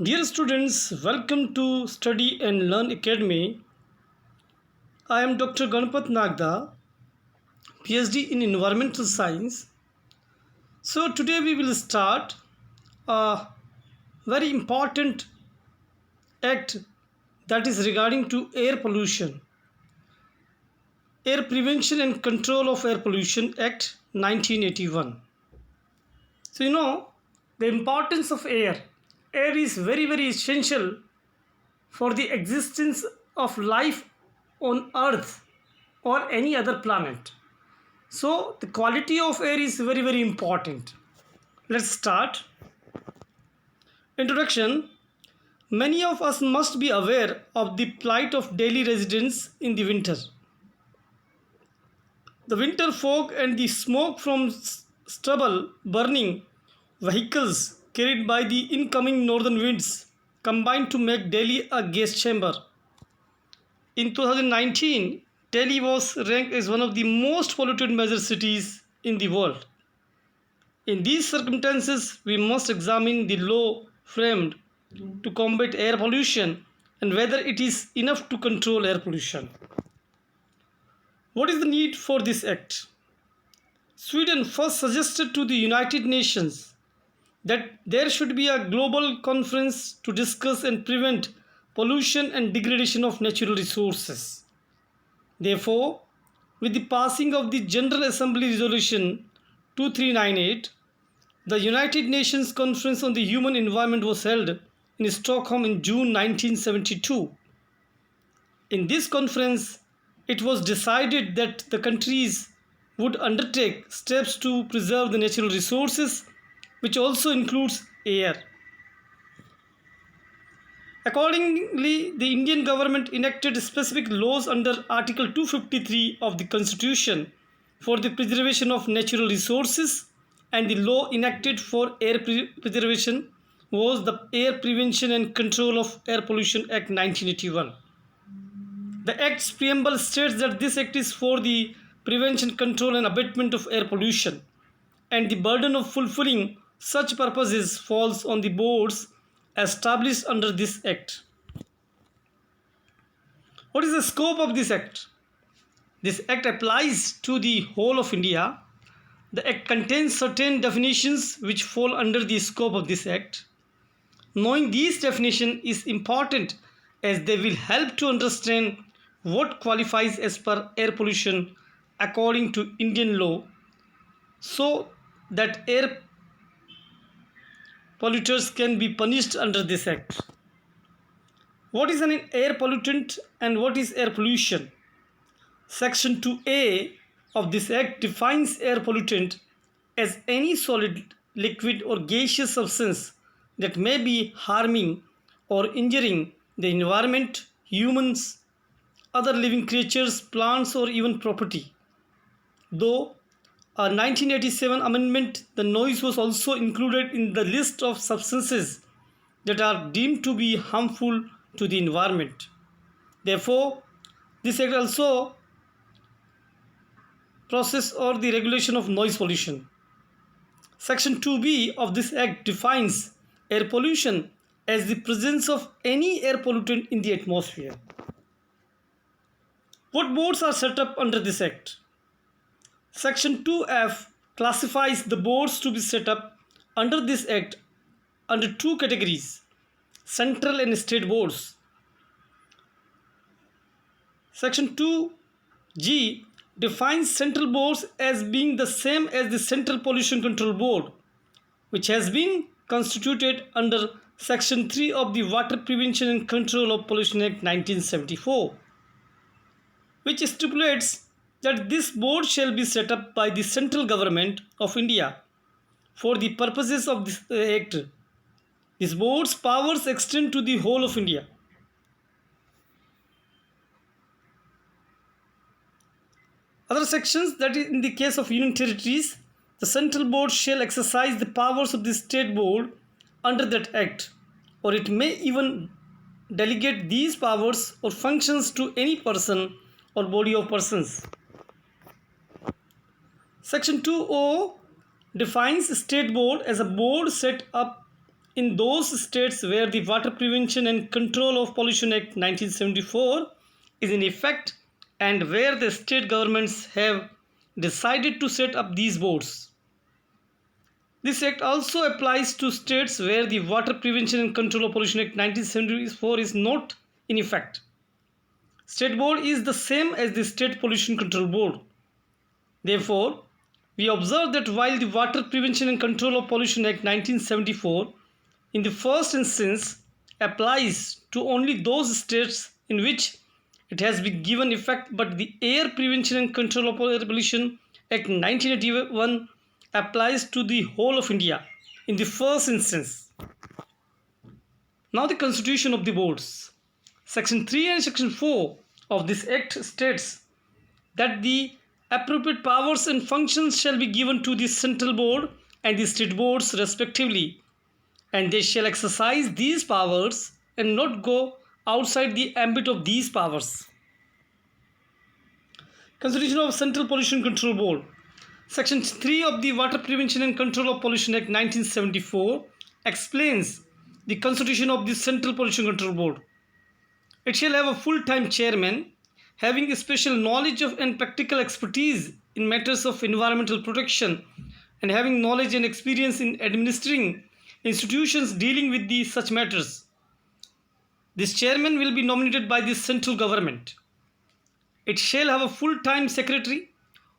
Dear students, welcome to Study and Learn Academy. I am Dr. Ganpat Nagda, PhD in Environmental Science. So today we will start a very important act that is regarding to air pollution. Air Prevention and Control of Air Pollution Act 1981. So the importance of air. Air is very essential for the existence of life on earth or any other planet. So the quality of air is very important. Let's start. Introduction. Many of us must be aware of the plight of daily residents in the winter. The winter fog and the smoke from stubble burning vehicles carried by the incoming northern winds combine to make Delhi a gas chamber. In 2019, Delhi was ranked as one of the most polluted major cities in the world. In these circumstances, we must examine the law framed to combat air pollution and whether it is enough to control air pollution. What is the need for this act? Sweden first suggested to the United Nations that there should be a global conference to discuss and prevent pollution and degradation of natural resources. Therefore, with the passing of the General Assembly Resolution 2398, the United Nations Conference on the Human Environment was held in Stockholm in June 1972. In this conference, it was decided that the countries would undertake steps to preserve the natural resources, which also includes air. Accordingly, the Indian government enacted specific laws under Article 253 of the Constitution for the preservation of natural resources, and the law enacted for air preservation was the Air Prevention and Control of Air Pollution Act 1981. The Act's preamble states that this act is for the prevention, control and abatement of air pollution, and the burden of fulfilling such purposes falls on the boards established under this act. What is the scope of this act? This act applies to the whole of India. The act contains certain definitions which fall under the scope of this act. Knowing these definitions is important as they will help to understand what qualifies as per air pollution according to Indian law, so that air polluters can be punished under this act. What is an air pollutant and what is air pollution? Section 2A of this act defines air pollutant as any solid, liquid or gaseous substance that may be harming or injuring the environment, humans, other living creatures, plants or even property. Though a 1987 amendment, the noise was also included in the list of substances that are deemed to be harmful to the environment. Therefore, this act also process or the regulation of noise pollution. Section 2B of this act defines air pollution as the presence of any air pollutant in the atmosphere. What boards are set up under this act? Section 2F classifies the boards to be set up under this act under two categories: central and state boards. Section 2G defines central boards as being the same as the Central Pollution Control Board, which has been constituted under Section 3 of the Water Prevention and Control of Pollution Act 1974, which stipulates that this board shall be set up by the central government of India for the purposes of this act. This board's powers extend to the whole of India. Other sections, that is in the case of union territories, the central board shall exercise the powers of the state board under that act, or it may even delegate these powers or functions to any person or body of persons. Section 2O defines state board as a board set up in those states where the Water Prevention and Control of Pollution Act 1974 is in effect and where the state governments have decided to set up these boards. This act also applies to states where the Water Prevention and Control of Pollution Act 1974 is not in effect. State board is the same as the State Pollution Control Board. Therefore, we observe that while the Water Prevention and Control of Pollution Act 1974 in the first instance applies to only those states in which it has been given effect, but the Air Prevention and Control of Air Pollution Act 1981 applies to the whole of India in the first instance. Now the constitution of the boards. Section 3 and Section 4 of this Act states that the appropriate powers and functions shall be given to the central board and the state boards respectively, and they shall exercise these powers and not go outside the ambit of these powers. Constitution of Central Pollution Control Board. Section 3 of the Water Prevention and Control of Pollution Act 1974 explains the constitution of the Central Pollution Control Board. It shall have a full-time chairman having special knowledge of and practical expertise in matters of environmental protection and having knowledge and experience in administering institutions dealing with such matters. This chairman will be nominated by the central government. It shall have a full-time secretary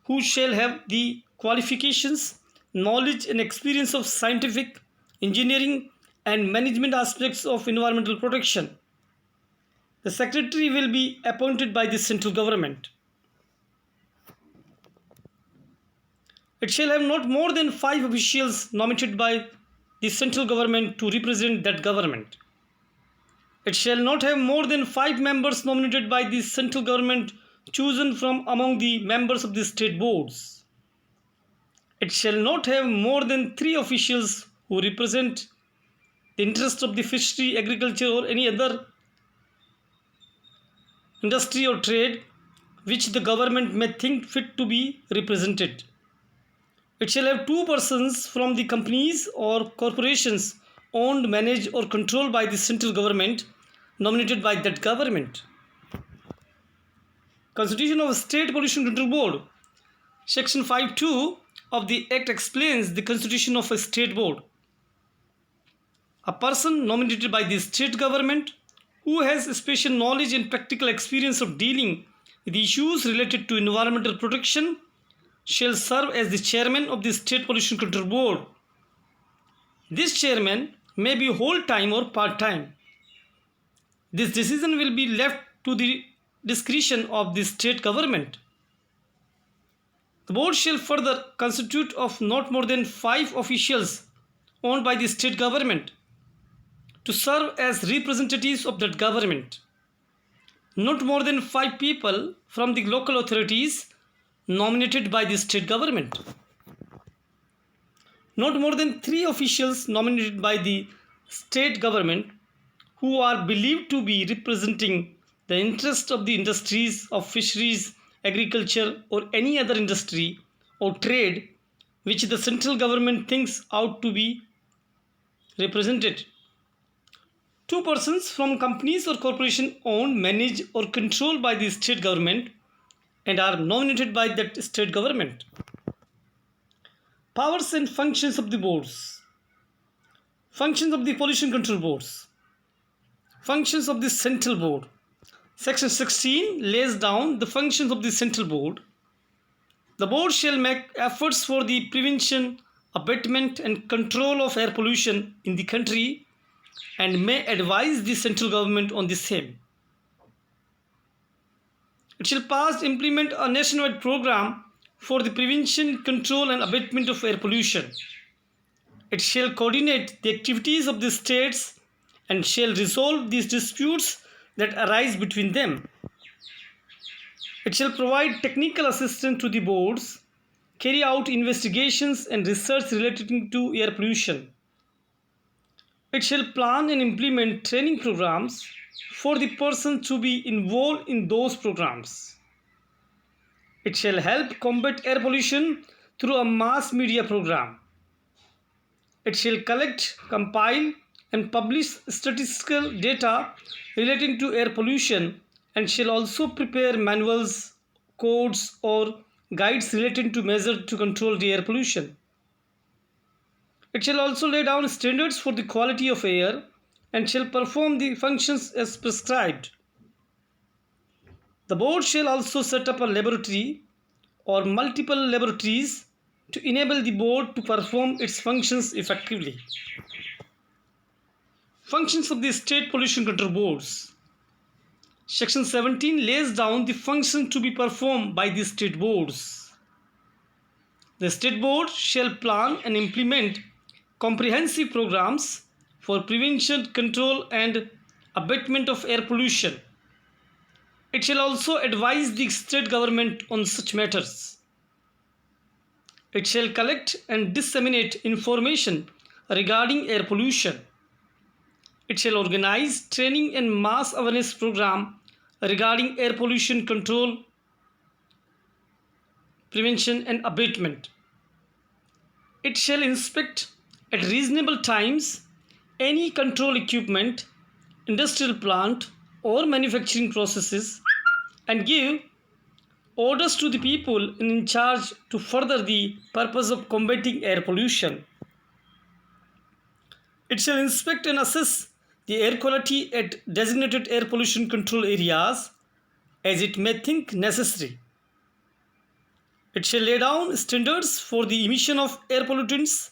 who shall have the qualifications, knowledge and experience of scientific, engineering and management aspects of environmental protection. The secretary will be appointed by the central government. It shall have not more than 5 officials nominated by the central government to represent that government. It shall not have more than 5 members nominated by the central government chosen from among the members of the state boards. It shall not have more than 3 officials who represent the interest of the fishery, agriculture or any other industry or trade which the government may think fit to be represented. It shall have 2 persons from the companies or corporations owned, managed or controlled by the central government nominated by that government. Constitution of State Pollution Control Board. Section 5(2) of the Act explains the constitution of a state board. A person nominated by the state government who has special knowledge and practical experience of dealing with issues related to environmental protection shall serve as the chairman of the State Pollution Control Board. This chairman may be whole-time or part-time. This decision will be left to the discretion of the state government. The board shall further constitute of not more than 5 officials owned by the state government to serve as representatives of that government. Not more than 5 people from the local authorities nominated by the state government. Not more than 3 officials nominated by the state government who are believed to be representing the interest of the industries of fisheries, agriculture or any other industry or trade which the central government thinks ought to be represented. 2 persons from companies or corporation owned, managed or controlled by the state government and are nominated by that state government. Powers and functions of the boards. Functions of the pollution control boards. Functions of the central board. Section 16 lays down the functions of the central board. The board shall make efforts for the prevention, abatement and control of air pollution in the country and may advise the central government on the same. It shall pass implement a nationwide program for the prevention, control and abatement of air pollution. It shall coordinate the activities of the states and shall resolve these disputes that arise between them. It shall provide technical assistance to the boards, carry out investigations and research relating to air pollution. It shall plan and implement training programs for the person to be involved in those programs. It shall help combat air pollution through a mass media program. It shall collect, compile and publish statistical data relating to air pollution, and shall also prepare manuals, codes, or guides relating to measures to control the air pollution. It shall also lay down standards for the quality of air and shall perform the functions as prescribed. The board shall also set up a laboratory or multiple laboratories to enable the board to perform its functions effectively. Functions of the State Pollution Control Boards. Section 17 lays down the functions to be performed by the state boards. The state board shall plan and implement comprehensive programs for prevention, control, and abatement of air pollution. It shall also advise the state government on such matters. It shall collect and disseminate information regarding air pollution. It shall organize training and mass awareness program regarding air pollution control, prevention, and abatement. It shall inspect at reasonable times any control equipment, industrial plant, or manufacturing processes and give orders to the people in charge to further the purpose of combating air pollution. It shall inspect and assess the air quality at designated air pollution control areas as it may think necessary. It shall lay down standards for the emission of air pollutants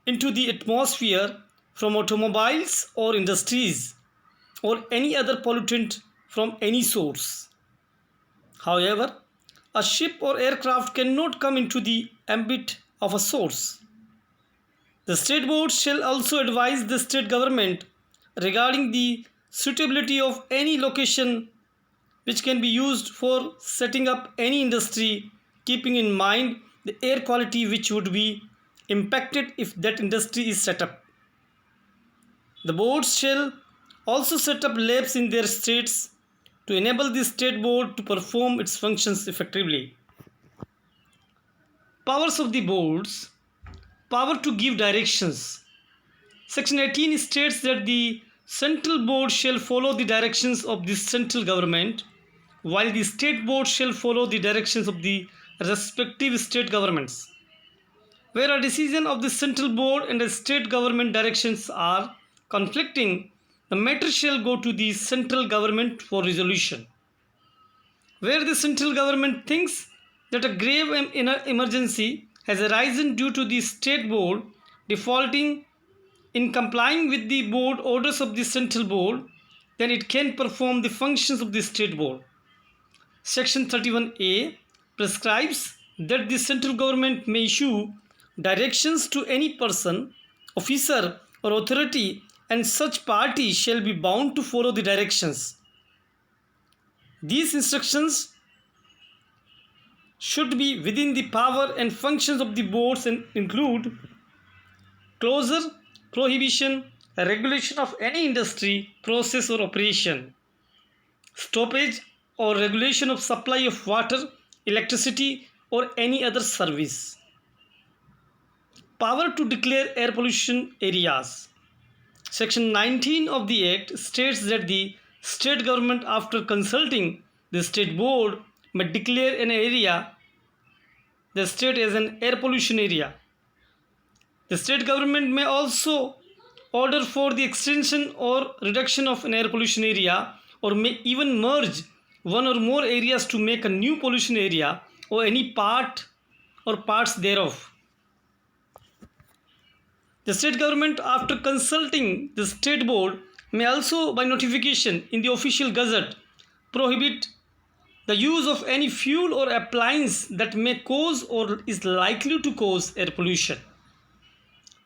into the atmosphere from automobiles or industries or any other pollutant from any source. However, a ship or aircraft cannot come into the ambit of a source. The state board shall also advise the state government regarding the suitability of any location which can be used for setting up any industry, keeping in mind the air quality which would be impacted if that industry is set up. The boards shall also set up labs in their states to enable the state board to perform its functions effectively. Powers of the boards. Power to give directions. Section 18 states that the central board shall follow the directions of the central government, while the state board shall follow the directions of the respective state governments. Where a decision of the central board and the state government directions are conflicting, the matter shall go to the central government for resolution. Where the central government thinks that a grave emergency has arisen due to the state board defaulting in complying with the board orders of the central board, then it can perform the functions of the state board. Section 31A prescribes that the central government may issue directions to any person, officer, or authority, and such party shall be bound to follow the directions. These instructions should be within the power and functions of the boards and include closure, prohibition, regulation of any industry, process, or operation, stoppage or regulation of supply of water, electricity, or any other service. Power to declare air pollution areas. Section 19 of the Act states that the state government, after consulting the state board, may declare an area, the state, as an air pollution area. The state government may also order for the extension or reduction of an air pollution area, or may even merge one or more areas to make a new pollution area or any part or parts thereof. The state government, after consulting the state board, may also by notification in the official gazette prohibit the use of any fuel or appliance that may cause or is likely to cause air pollution.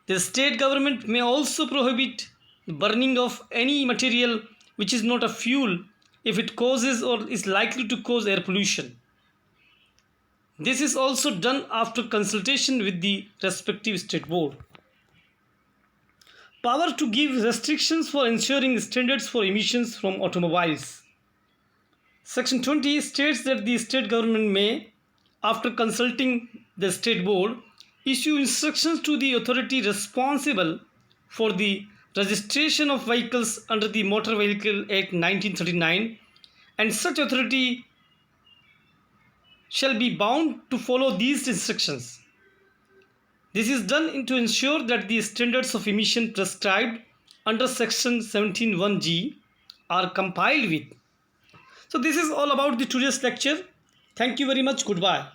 The state government may also prohibit the burning of any material which is not a fuel if it causes or is likely to cause air pollution. This is also done after consultation with the respective state board. Power to give restrictions for ensuring standards for emissions from automobiles. Section 20 states that the state government may, after consulting the state board, issue instructions to the authority responsible for the registration of vehicles under the Motor Vehicle Act 1939, and such authority shall be bound to follow these instructions. This is done to ensure that the standards of emission prescribed under section 17(1)(g) are complied with. So this is all about the today's lecture. Thank you very much. Goodbye.